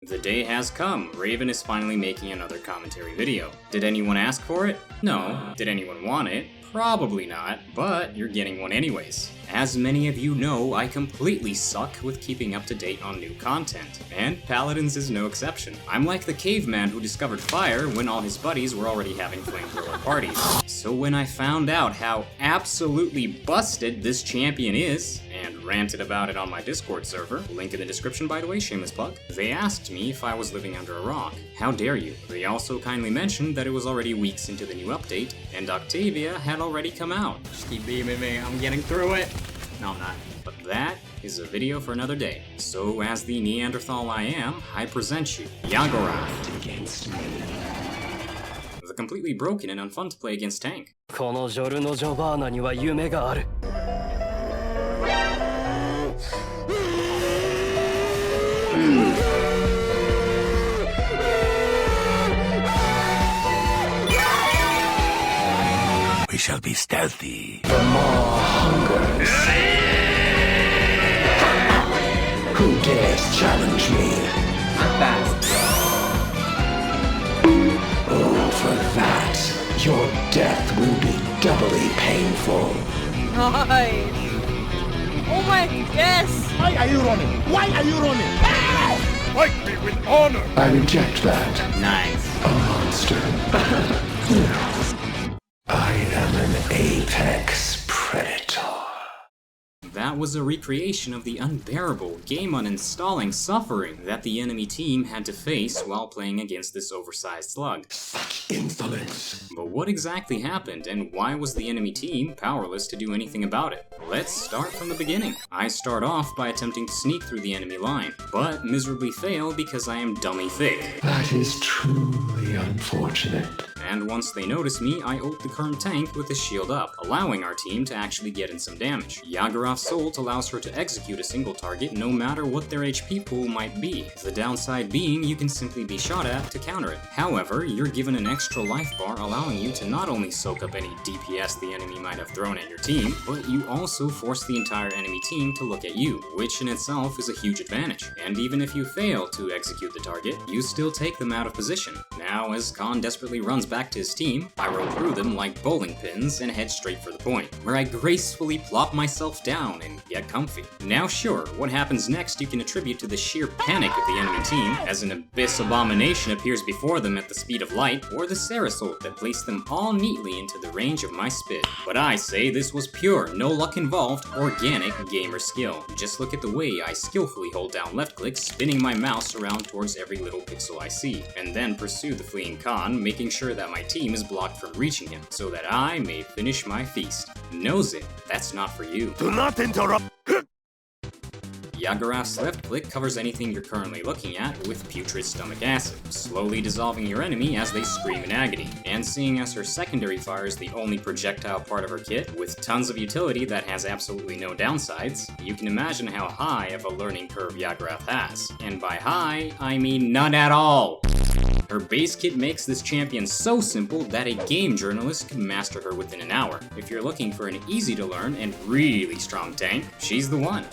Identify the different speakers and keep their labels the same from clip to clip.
Speaker 1: The day has come. Raven is finally making another commentary video. Did anyone ask for it? No. Did anyone want it? Probably not, but you're getting one anyways. As many of you know, I completely suck with keeping up to date on new content, and Paladins is no exception. I'm like the caveman who discovered fire when all his buddies were already having flamethrower parties. So when I found out how absolutely busted this champion is, and ranted about it on my Discord server, link in the description by the way, shameless plug, they asked me if I was living under a rock. How dare you? They also kindly mentioned that it was already weeks into the new update, and Octavia had already come out. Just keep beaming me, I'm getting through it. No, I'm not. But that is a video for another day. So as the Neanderthal I am, I present you Yagorath. The completely broken and unfun to play against tank.
Speaker 2: このジョルノ・ジョバーナには夢がある。
Speaker 3: We shall be stealthy.
Speaker 4: For more hungers. Who dares challenge me?
Speaker 5: Fast.
Speaker 4: Oh, for that, your death will be doubly painful.
Speaker 6: Nice. Oh my, yes.
Speaker 3: Why are you running? Why are you running? Fight me with honor.
Speaker 4: I reject that.
Speaker 1: Nice.
Speaker 4: A monster. I am an apex predator.
Speaker 1: That was a recreation of the unbearable, game uninstalling suffering that the enemy team had to face while playing against this oversized slug.
Speaker 4: Such insolence.
Speaker 1: But what exactly happened, and why was the enemy team powerless to do anything about it? Let's start from the beginning. I start off by attempting to sneak through the enemy line, but miserably fail because I am dummy thick.
Speaker 4: That is truly unfortunate.
Speaker 1: And once they notice me, I ult the current tank with the shield up, allowing our team to actually get in some damage. Yagorath's ult allows her to execute a single target no matter what their HP pool might be, the downside being you can simply be shot at to counter it. However, you're given an extra life bar allowing you to not only soak up any DPS the enemy might have thrown at your team, but you also force the entire enemy team to look at you, which in itself is a huge advantage. And even if you fail to execute the target, you still take them out of position. Now, as Khan desperately runs back to his team, I roll through them like bowling pins and head straight for the point, where I gracefully plop myself down and get comfy. Now sure, what happens next you can attribute to the sheer panic of the enemy team, as an abyss abomination appears before them at the speed of light, or the Saris ult that placed them all neatly into the range of my spit. But I say this was pure, no luck involved, organic gamer skill. Just look at the way I skillfully hold down left click, spinning my mouse around towards every little pixel I see, and then pursue the fleeing Khan, making sure that my team is blocked from reaching him, so that I may finish my feast. Knows it, that's not for you.
Speaker 3: Do not interrupt.
Speaker 1: Yagorath's left click covers anything you're currently looking at with putrid stomach acid, slowly dissolving your enemy as they scream in agony. And seeing as her secondary fire is the only projectile part of her kit, with tons of utility that has absolutely no downsides, you can imagine how high of a learning curve Yagorath has. And by high, I mean none at all! Her base kit makes this champion so simple that a game journalist can master her within an hour. If you're looking for an easy to learn and really strong tank, she's the one.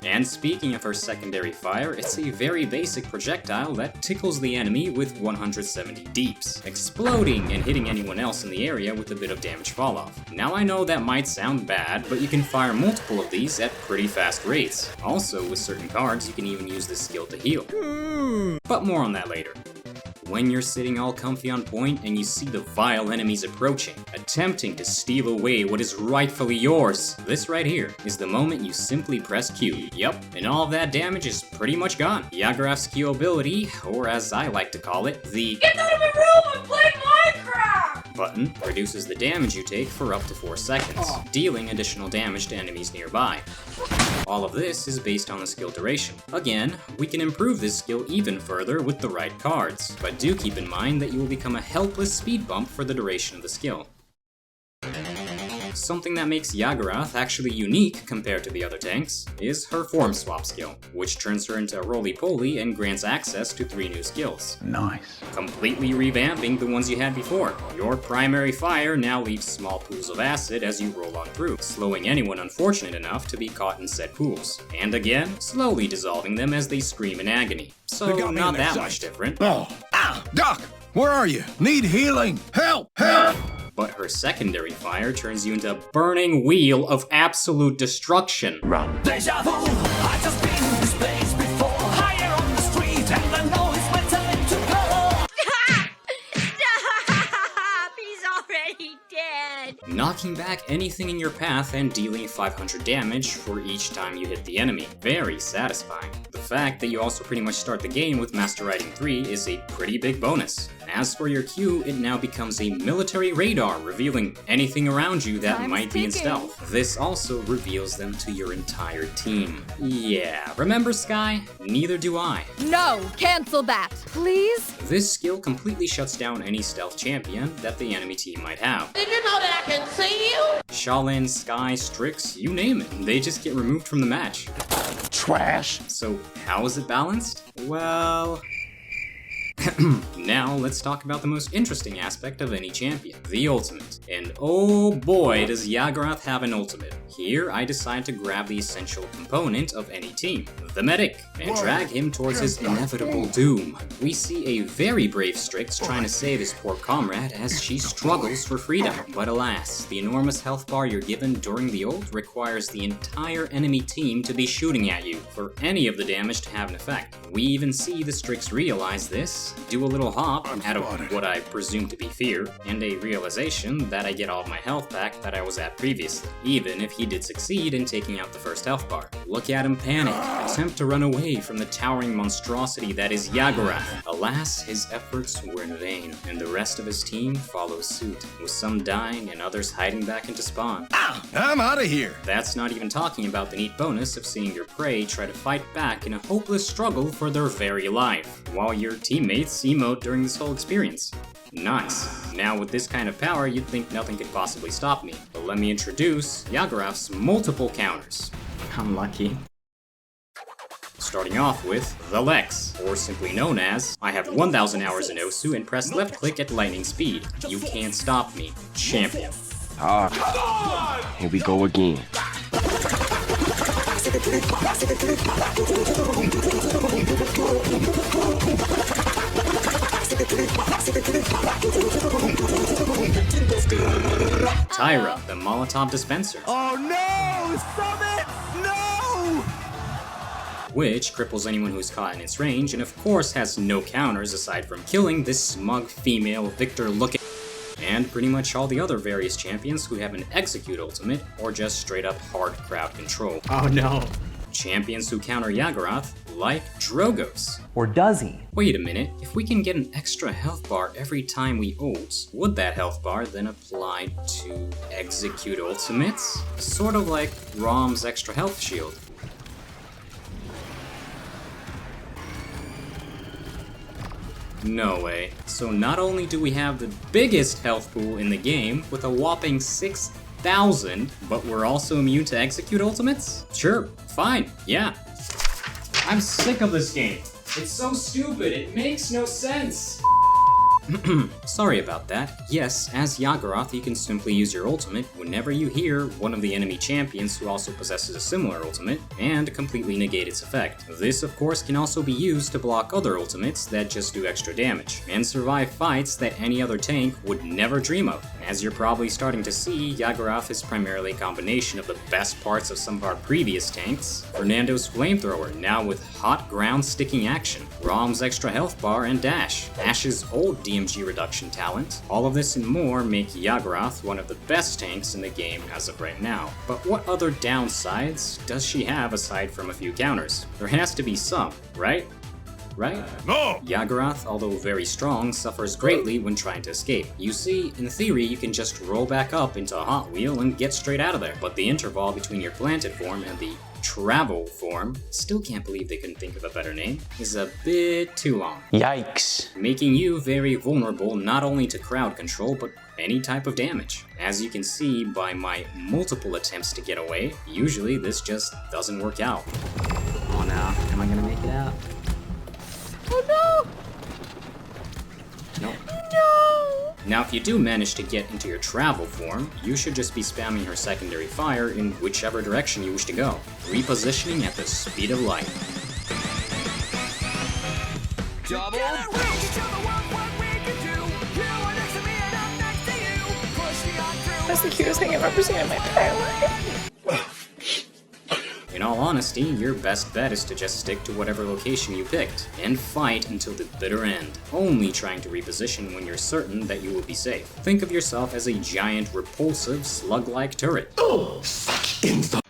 Speaker 1: And speaking of her secondary fire, it's a very basic projectile that tickles the enemy with 170 deeps, exploding and hitting anyone else in the area with a bit of damage falloff. Now I know that might sound bad, but you can fire multiple of these at pretty fast rates. Also, with certain cards, you can even use this skill to heal. But more on that later. When you're sitting all comfy on point and you see the vile enemies approaching, attempting to steal away what is rightfully yours, this right here is the moment you simply press Q. Yup, and all of that damage is pretty much gone. Yagorath's Q ability, or as I like to call it, the "Get out of my room, I'm playing Minecraft!" button, reduces the damage you take for up to 4 seconds, dealing additional damage to enemies nearby. All of this is based on the skill duration. Again, we can improve this skill even further with the right cards, but do keep in mind that you will become a helpless speed bump for the duration of the skill. Something that makes Yagorath actually unique compared to the other tanks is her form swap skill, which turns her into a roly-poly and grants access to 3 new skills.
Speaker 3: Nice.
Speaker 1: Completely revamping the ones you had before. Your primary fire now leaves small pools of acid as you roll on through, slowing anyone unfortunate enough to be caught in said pools. And again, slowly dissolving them as they scream in agony. So not that much different.
Speaker 3: Oh. Ah! Doc! Where are you? Need healing! Help! Help!
Speaker 1: But her secondary fire turns you into a burning wheel of absolute destruction.
Speaker 3: Run.
Speaker 5: Deja vu, I just been in this place before. Higher on the street, and I know it's my time to go.
Speaker 6: Stop! He's already dead.
Speaker 1: Knocking back anything in your path and dealing 500 damage for each time you hit the enemy. Very satisfying. The fact that you also pretty much start the game with Master Riding 3 is a pretty big bonus. As for your Q, it now becomes a military radar, revealing anything around you that
Speaker 6: Time's
Speaker 1: might be in
Speaker 6: ticking.
Speaker 1: stealth. This also reveals them to your entire team. Yeah, remember Sky? Neither do I.
Speaker 6: No, cancel that. Please?
Speaker 1: This skill completely shuts down any stealth champion that the enemy team might have.
Speaker 7: Did you know that I can see you?
Speaker 1: Shaolin, Sky, Strix, you name it, they just get removed from the match.
Speaker 3: Trash.
Speaker 1: So how is it balanced? Well... Now, let's talk about the most interesting aspect of any champion, the ultimate. And oh boy, does Yagorath have an ultimate. Here, I decide to grab the essential component of any team, the medic, and drag him towards his inevitable doom. We see a very brave Strix trying to save his poor comrade as she struggles for freedom. But alas, the enormous health bar you're given during the ult requires the entire enemy team to be shooting at you for any of the damage to have an effect. We even see the Strix realize this, do a little hop out of what I presume to be fear, and a realization that I get all of my health back that I was at previously, even if he did succeed in taking out the first health bar. Look at him panic, attempt to run away from the towering monstrosity that is Yagorath. Alas, his efforts were in vain, and the rest of his team follows suit, with some dying and others hiding back into spawn.
Speaker 3: I'm out of here.
Speaker 1: That's not even talking about the neat bonus of seeing your prey try to fight back in a hopeless struggle for their very life, while your teammates emote during this whole experience. Nice. Now with this kind of power, you'd think nothing could possibly stop me, but let me introduce Yagorath's multiple counters. Unlucky. Starting off with the Lex, or simply known as, I have 1000 hours in Osu and press left click at lightning speed. You can't stop me. Champion.
Speaker 8: Here we go again.
Speaker 1: Tyra, the Molotov dispenser.
Speaker 3: Oh no! Stop it! No!
Speaker 1: Which cripples anyone who's caught in its range, and of course has no counters aside from killing this smug female Victor-looking, and pretty much all the other various champions who have an execute ultimate, or just straight up hard crowd control.
Speaker 9: Oh no.
Speaker 1: Champions who counter Yagorath, like Drogos.
Speaker 9: Or does he?
Speaker 1: Wait a minute, if we can get an extra health bar every time we ult, would that health bar then apply to execute ultimates? Sort of like Rom's extra health shield. No way. So not only do we have the biggest health pool in the game, with a whopping 6,000, but we're also immune to execute ultimates? Sure, fine, yeah. I'm sick of this game. It's so stupid, it makes no sense. Sorry about that. Yes, as Yagorath, you can simply use your ultimate whenever you hear one of the enemy champions who also possesses a similar ultimate, and completely negate its effect. This, of course, can also be used to block other ultimates that just do extra damage, and survive fights that any other tank would never dream of. As you're probably starting to see, Yagorath is primarily a combination of the best parts of some of our previous tanks. Fernando's flamethrower, now with hot ground sticking action, Rom's extra health bar and dash, Ash's old DMG reduction talent. All of this and more make Yagorath one of the best tanks in the game as of right now. But what other downsides does she have aside from a few counters? There has to be some, right? Right?
Speaker 3: No!
Speaker 1: Yagorath, although very strong, suffers greatly when trying to escape. You see, in theory, you can just roll back up into a Hot Wheel and get straight out of there. But the interval between your planted form and the travel form, still can't believe they couldn't think of a better name, is a bit too long.
Speaker 8: Yikes.
Speaker 1: Making you very vulnerable not only to crowd control, but any type of damage. As you can see by my multiple attempts to get away, usually this just doesn't work out. Oh no, am I gonna make it out?
Speaker 6: Oh no!
Speaker 1: Nope.
Speaker 6: No!
Speaker 1: Now if you do manage to get into your travel form, you should just be spamming her secondary fire in whichever direction you wish to go, repositioning at the speed of light.
Speaker 5: Double.
Speaker 9: That's the cutest thing I've ever seen in my entire life.
Speaker 1: In all honesty, your best bet is to just stick to whatever location you picked, and fight until the bitter end, only trying to reposition when you're certain that you will be safe. Think of yourself as a giant, repulsive, slug-like turret.
Speaker 4: Oh, such info.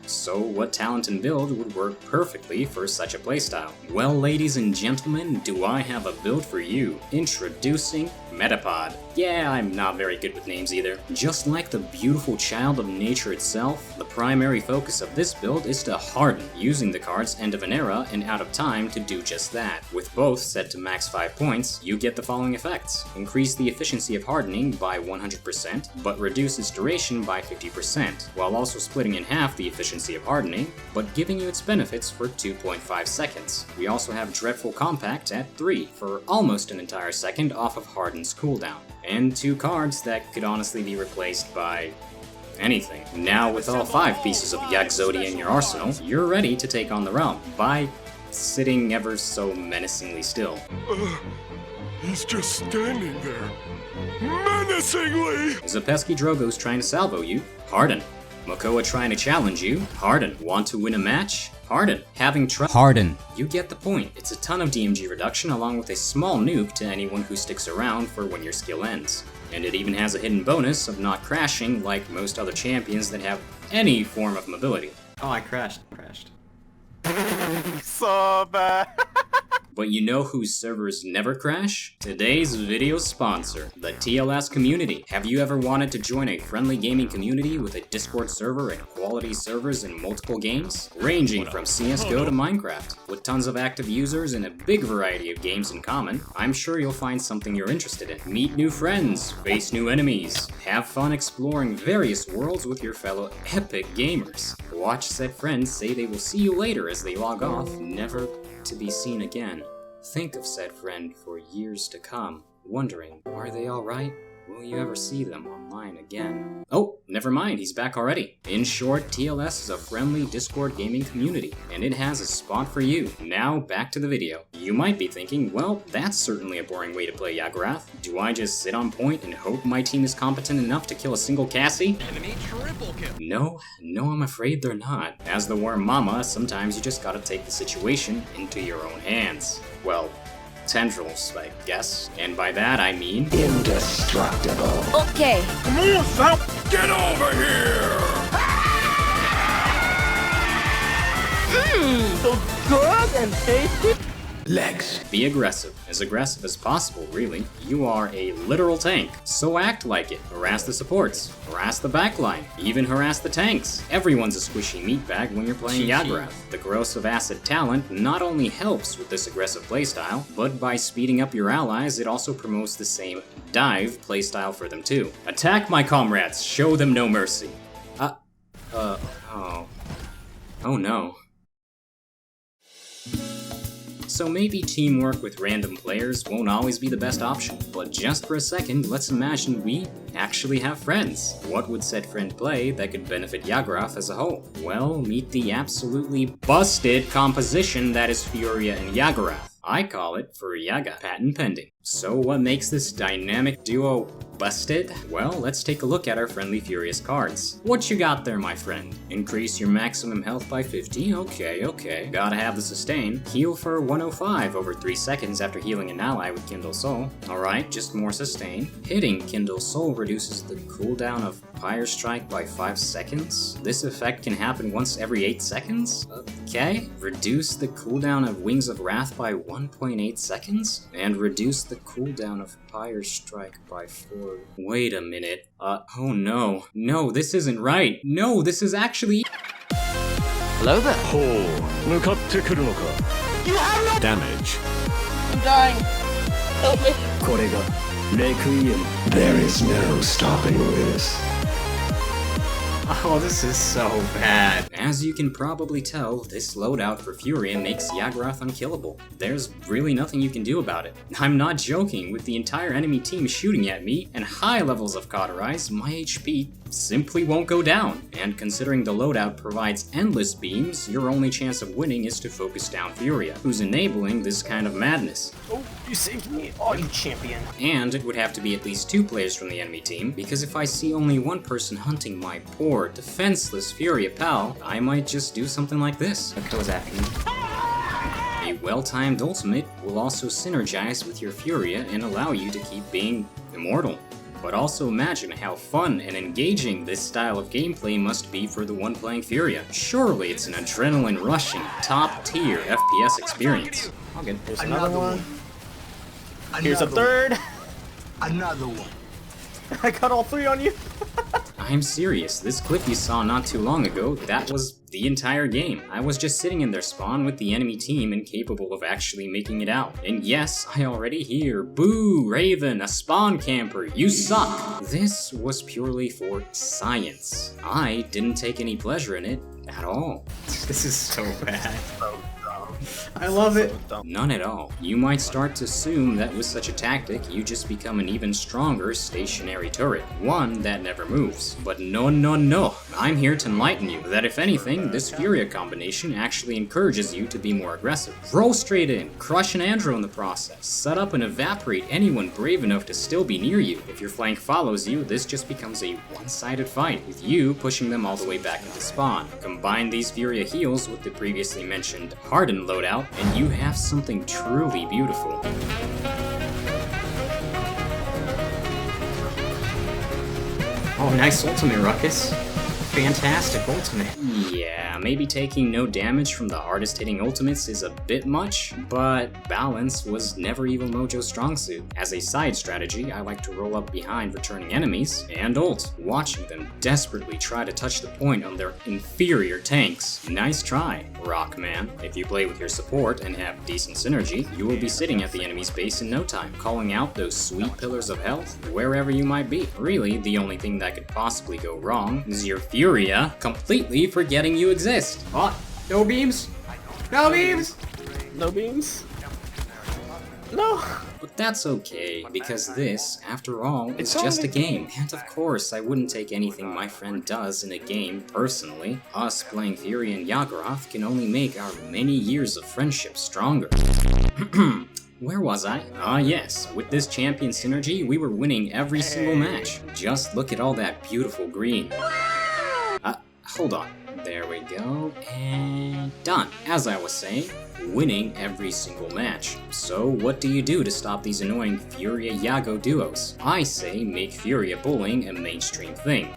Speaker 1: So what talent and build would work perfectly for such a playstyle? Well, ladies and gentlemen, do I have a build for you. Introducing Metapod. Yeah, I'm not very good with names either. Just like the beautiful child of nature itself, the primary focus of this build is to harden, using the cards End of an Era and Out of Time to do just that. With both set to max 5 points, you get the following effects. Increase the efficiency of hardening by 100%, but reduce its duration by 50%, while also splitting in half the efficiency of hardening, but giving you its benefits for 2.5 seconds. We also have Dreadful Compact at 3, for almost an entire second off of Harden's cooldown, and 2 cards that could honestly be replaced by anything. Now with all 5 pieces of Yagzodia in your arsenal, you're ready to take on the realm by sitting ever so menacingly still.
Speaker 3: He's just standing there, menacingly!
Speaker 1: Zapesky Drogo's trying to salvo you? Harden. Mokoa trying to challenge you? Harden. Want to win a match? Harden. Having Harden. You get the point. It's a ton of DMG reduction along with a small nuke to anyone who sticks around for when your skill ends. And it even has a hidden bonus of not crashing like most other champions that have any form of mobility. Oh, I crashed.
Speaker 3: So bad.
Speaker 1: But you know whose servers never crash? Today's video sponsor, the TLS community. Have you ever wanted to join a friendly gaming community with a Discord server and quality servers in multiple games? Ranging from CSGO to Minecraft. With tons of active users and a big variety of games in common, I'm sure you'll find something you're interested in. Meet new friends, face new enemies, have fun exploring various worlds with your fellow epic gamers. Watch said friends say they will see you later as they log off, never to be seen again. Think of said friend for years to come, wondering, are they alright? Will you ever see them online again? Oh, never mind, he's back already. In short, TLS is a friendly Discord gaming community, and it has a spot for you. Now, back to the video. You might be thinking, well, that's certainly a boring way to play Yagorath. Do I just sit on point and hope my team is competent enough to kill a single Cassie?
Speaker 3: Enemy triple kill.
Speaker 1: No, I'm afraid they're not. As the worm mama, sometimes you just gotta take the situation into your own hands. Well, tendrils, I guess. And by that I mean
Speaker 4: Indestructible.
Speaker 6: Okay.
Speaker 3: Get over here!
Speaker 9: So good and tasty.
Speaker 4: Legs.
Speaker 1: be aggressive as possible, really. You are a literal tank, so act like it. Harass the supports, harass the backline, even harass the tanks. Everyone's a squishy meatbag when you're playing Yagorath. The corrosive acid talent not only helps with this aggressive playstyle, but by speeding up your allies, it also promotes the same dive playstyle for them too. Attack my comrades, show them no mercy. Oh no. So maybe teamwork with random players won't always be the best option, but just for a second, let's imagine we actually have friends. What would said friend play that could benefit Yagorath as a whole? Well, meet the absolutely busted composition that is Furia and Yagorath. I call it Furiaga, patent pending. So what makes this dynamic duo busted? Well, let's take a look at our friendly Furious cards. What you got there, my friend? Increase your maximum health by 50? Okay. Gotta have the sustain. Heal for 105 over 3 seconds after healing an ally with Kindle Soul. Alright, just more sustain. Hitting Kindle Soul reduces the cooldown of Fire Strike by 5 seconds. This effect can happen once every 8 seconds? Okay. Reduce the cooldown of Wings of Wrath by 1.8 seconds? And reduce the cooldown of Fire Strike by 4. Wait a minute. Oh no. No, this isn't right. No, this is actually...
Speaker 2: Hello there.
Speaker 3: You have no damage.
Speaker 9: I'm dying. Help me.
Speaker 2: これが
Speaker 3: Requiem.
Speaker 4: There is no stopping this.
Speaker 1: Oh, this is so bad. As you can probably tell, this loadout for Furia makes Yagorath unkillable. There's really nothing you can do about it. I'm not joking, with the entire enemy team shooting at me and high levels of cauterize, my HP simply won't go down. And considering the loadout provides endless beams, your only chance of winning is to focus down Furia, who's enabling this kind of madness.
Speaker 3: Oh, you saved me. Oh, you champion.
Speaker 1: And it would have to be at least 2 players from the enemy team, because if I see only one person hunting my poor, defenseless Furia pal, I might just do something like this.
Speaker 2: What was happening?
Speaker 1: A well-timed ultimate will also synergize with your Furia and allow you to keep being immortal. But also imagine how fun and engaging this style of gameplay must be for the one playing Furia. Surely it's an adrenaline-rushing, top-tier FPS experience.
Speaker 2: All good.
Speaker 3: Here's another one. Here's a third.
Speaker 10: Another one.
Speaker 3: I got all 3 on you.
Speaker 1: I'm serious, this clip you saw not too long ago, that was the entire game. I was just sitting in their spawn with the enemy team incapable of actually making it out. And yes, I already hear, boo, Raven, a spawn camper, you suck. This was purely for science. I didn't take any pleasure in it at all. This is so bad. I love it. None at all. You might start to assume that with such a tactic, you just become an even stronger stationary turret, one that never moves. But no, no, no. I'm here to enlighten you that if anything, this Furia combination actually encourages you to be more aggressive. Roll straight in, crush an Andro in the process, set up and evaporate anyone brave enough to still be near you. If your flank follows you, this just becomes a one-sided fight, with you pushing them all the way back into spawn. Combine these Furia heals with the previously mentioned Harden loadout, and you have something truly beautiful. Oh, nice ultimate, Ruckus. Fantastic ultimate. Yeah, maybe taking no damage from the hardest hitting ultimates is a bit much, but balance was never Evil Mojo's strong suit. As a side strategy, I like to roll up behind returning enemies and ult, watching them desperately try to touch the point on their inferior tanks. Nice try, Rockman. If you play with your support and have decent synergy, you will be sitting at the enemy's base in no time, calling out those sweet pillars of health wherever you might be. Really, the only thing that could possibly go wrong is your Furia completely forgetting you exist. What? No beams? No beams?
Speaker 3: No beams? No.
Speaker 1: But that's okay, because this, after all, is just a game. And of course, I wouldn't take anything my friend does in a game personally. Us playing Furia and Yagorath can only make our many years of friendship stronger. Where was I? Ah yes, with this champion synergy, we were winning every single match. Just look at all that beautiful green. Hold on. There we go, and done. As I was saying, winning every single match. So what do you do to stop these annoying Furia Yago duos? I say make Furia bullying a mainstream thing.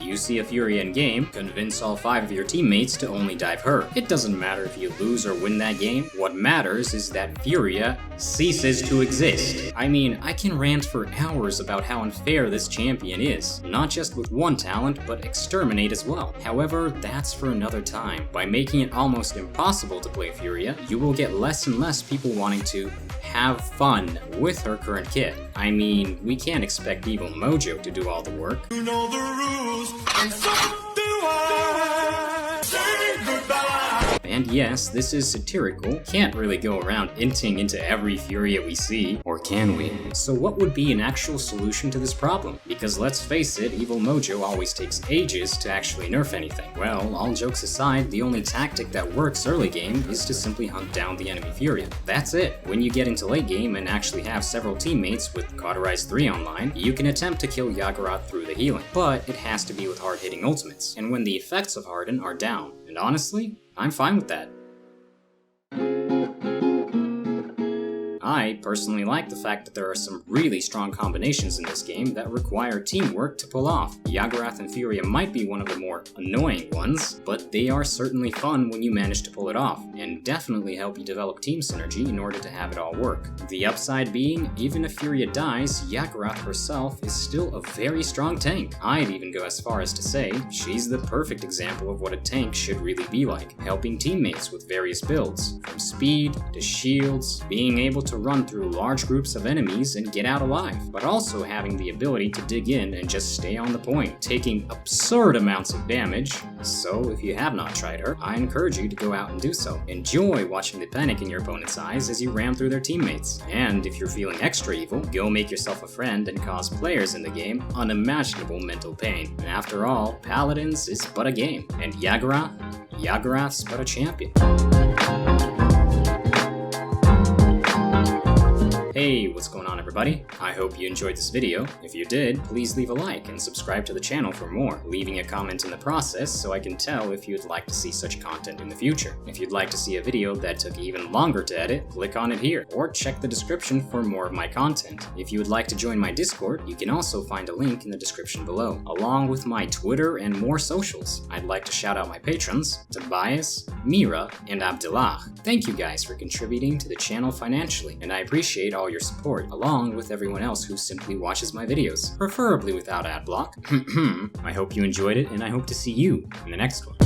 Speaker 1: You see a Furia in game, convince all 5 of your teammates to only dive her. It doesn't matter if you lose or win that game, what matters is that Furia ceases to exist. I mean, I can rant for hours about how unfair this champion is, not just with one talent, but exterminate as well. However, that's for another time. By making it almost impossible to play Furia, you will get less and less people wanting to have fun with her current kit. I mean, we can't expect Evil Mojo to do all the work.
Speaker 5: You know the rules, and so do I. Say goodbye.
Speaker 1: And yes, this is satirical, can't really go around inting into every Furia we see, or can we? So what would be an actual solution to this problem? Because let's face it, Evil Mojo always takes ages to actually nerf anything. Well, all jokes aside, the only tactic that works early game is to simply hunt down the enemy Furia. That's it. When you get into late game and actually have several teammates with Cauterize 3 online, you can attempt to kill Yagorath through the healing, but it has to be with hard-hitting ultimates, and when the effects of Harden are down. And honestly, I'm fine with that. I personally like the fact that there are some really strong combinations in this game that require teamwork to pull off. Yagorath and Furia might be one of the more annoying ones, but they are certainly fun when you manage to pull it off, and definitely help you develop team synergy in order to have it all work. The upside being, even if Furia dies, Yagorath herself is still a very strong tank. I'd even go as far as to say, she's the perfect example of what a tank should really be like, helping teammates with various builds, from speed to shields, being able to run through large groups of enemies and get out alive, but also having the ability to dig in and just stay on the point, taking absurd amounts of damage. So if you have not tried her, I encourage you to go out and do so. Enjoy watching the panic in your opponent's eyes as you ram through their teammates. And if you're feeling extra evil, go make yourself a friend and cause players in the game unimaginable mental pain. And after all, Paladins is but a game, and Yagorath's but a champion. Hey, what's going on everybody? I hope you enjoyed this video. If you did, please leave a like and subscribe to the channel for more, leaving a comment in the process so I can tell if you'd like to see such content in the future. If you'd like to see a video that took even longer to edit, click on it here, or check the description for more of my content. If you would like to join my Discord, you can also find a link in the description below, along with my Twitter and more socials. I'd like to shout out my patrons, Tobias, Mira, and Abdullah. Thank you guys for contributing to the channel financially, and I appreciate all your support, along with everyone else who simply watches my videos, preferably without ad block. I hope you enjoyed it, and I hope to see you in the next one.